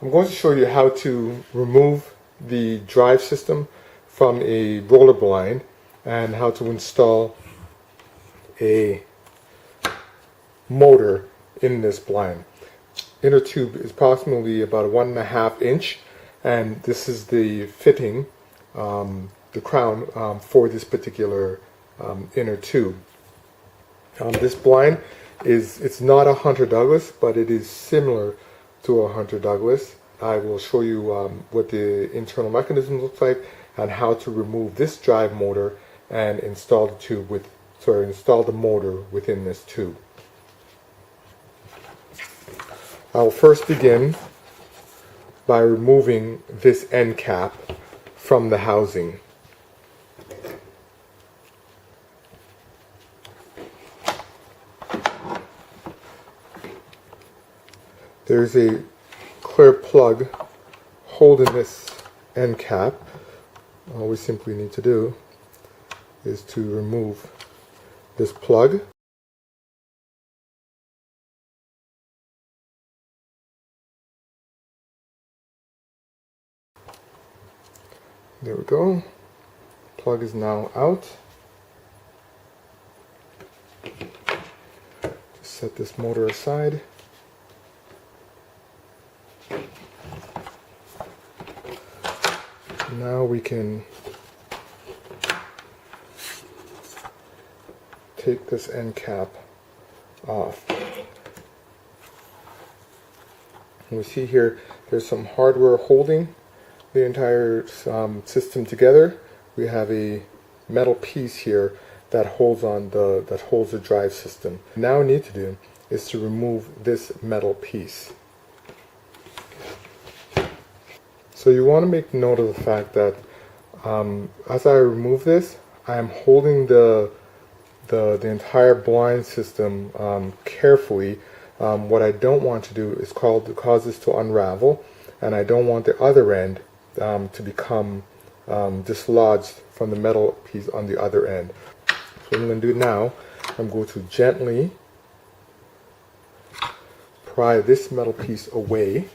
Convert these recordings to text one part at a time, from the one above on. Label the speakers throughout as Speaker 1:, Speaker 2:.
Speaker 1: I'm going to show you how to remove the drive system from a roller blind and how to install a motor in this blind. Inner tube is approximately about 1.5 inch, and this is the fitting, the crown for this particular inner tube. This blind it's not a Hunter Douglas, but it is similar to a Hunter Douglas. I will show you what the internal mechanism looks like and how to remove this drive motor and install the motor within this tube. I'll first begin by removing this end cap from the housing. There's a clear plug holding this end cap. All we simply need to do is to remove this plug. There we go. Plug is now out. Just set this motor aside. Now we can take this end cap off. And we see here there's some hardware holding the entire system together. We have a metal piece here that holds the drive system. Now what we need to do is to remove this metal piece. So you want to make note of the fact that as I remove this, I am holding the entire blind system carefully. What I don't want to do is cause this to unravel, and I don't want the other end to become dislodged from the metal piece on the other end. So what I'm going to do now, I'm going to gently pry this metal piece away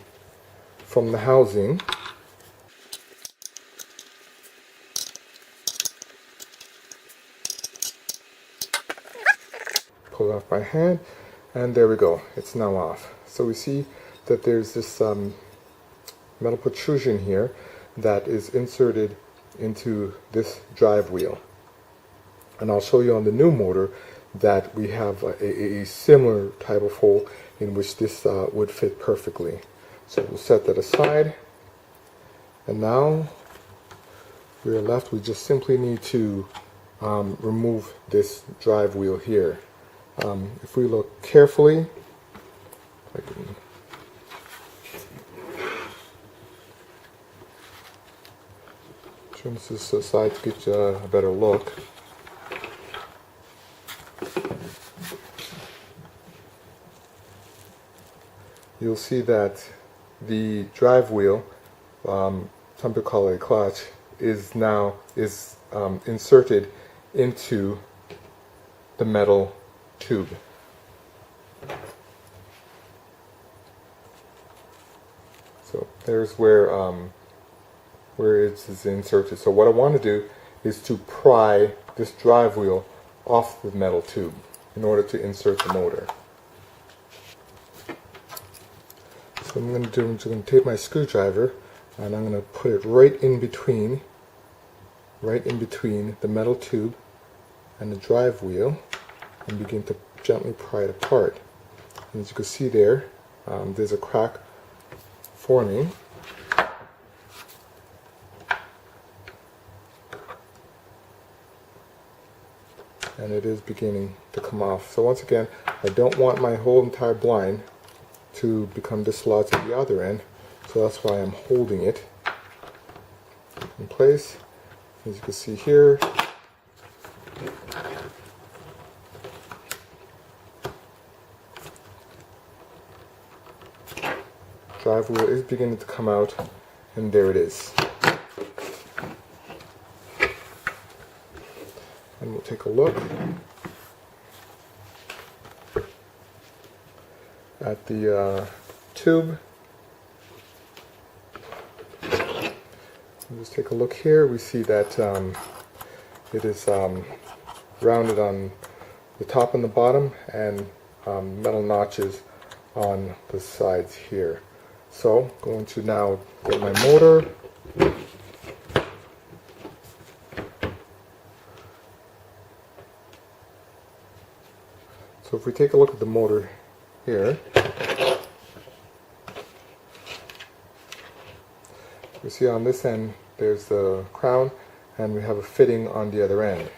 Speaker 1: from the housing. Pull it off by hand, and there we go, it's now off. So we see that there's this metal protrusion here that is inserted into this drive wheel, and I'll show you on the new motor that we have a similar type of hole in which this would fit perfectly. So we'll set that aside, and now we are left, we just simply need to remove this drive wheel here. If we look carefully, I can turn this aside to get you a better look. You'll see that the drive wheel, some people call it a clutch, is inserted into the metal tube. So there's where it is inserted. So what I want to do is to pry this drive wheel off the metal tube in order to insert the motor. So I'm going to take my screwdriver and I'm going to put it right in between the metal tube and the drive wheel, and begin to gently pry it apart. And as you can see there, there's a crack forming. And it is beginning to come off. So once again, I don't want my whole entire blind to become dislodged at the other end, so that's why I'm holding it in place. As you can see here, drive wheel is beginning to come out, and there it is. And we'll take a look at the tube. Just take a look here. We see that it is rounded on the top and the bottom, and metal notches on the sides here. So going to now get my motor. So if we take a look at the motor here, we see on this end there's the crown, and we have a fitting on the other end.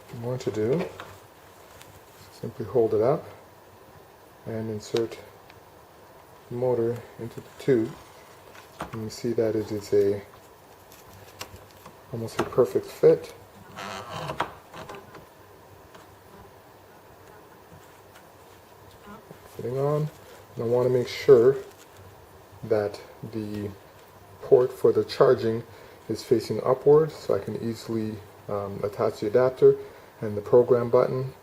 Speaker 1: What I'm going to do is simply hold it up and insert the motor into the tube, and you see that it is almost a perfect fit. Fitting on, and I want to make sure that the port for the charging is facing upward, so I can easily attach the adapter and the program button,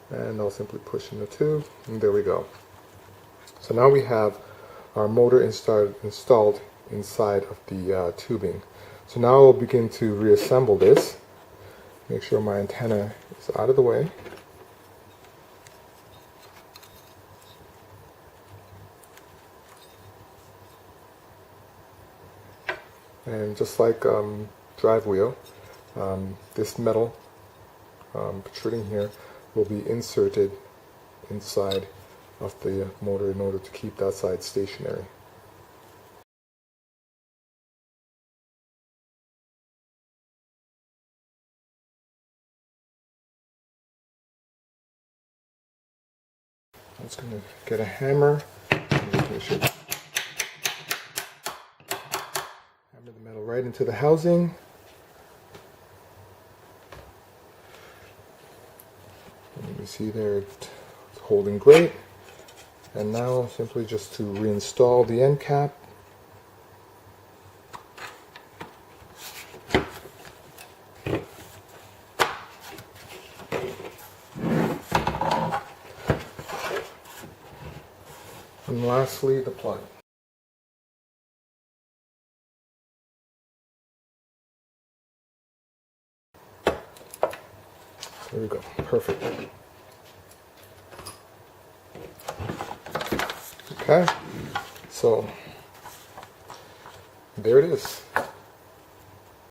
Speaker 1: and I'll simply push in the tube, and there we go. So now we have our motor installed inside of the tubing. So now I'll begin to reassemble this. Make sure my antenna is out of the way. And just like drive wheel, this metal protruding here will be inserted inside of the motor in order to keep that side stationary. I'm just going to get a hammer and just make sure hammer the metal right into the housing. And you see there it's holding great. And now simply just to reinstall the end cap. And lastly, the plug. There we go, perfect. Okay, so there it is.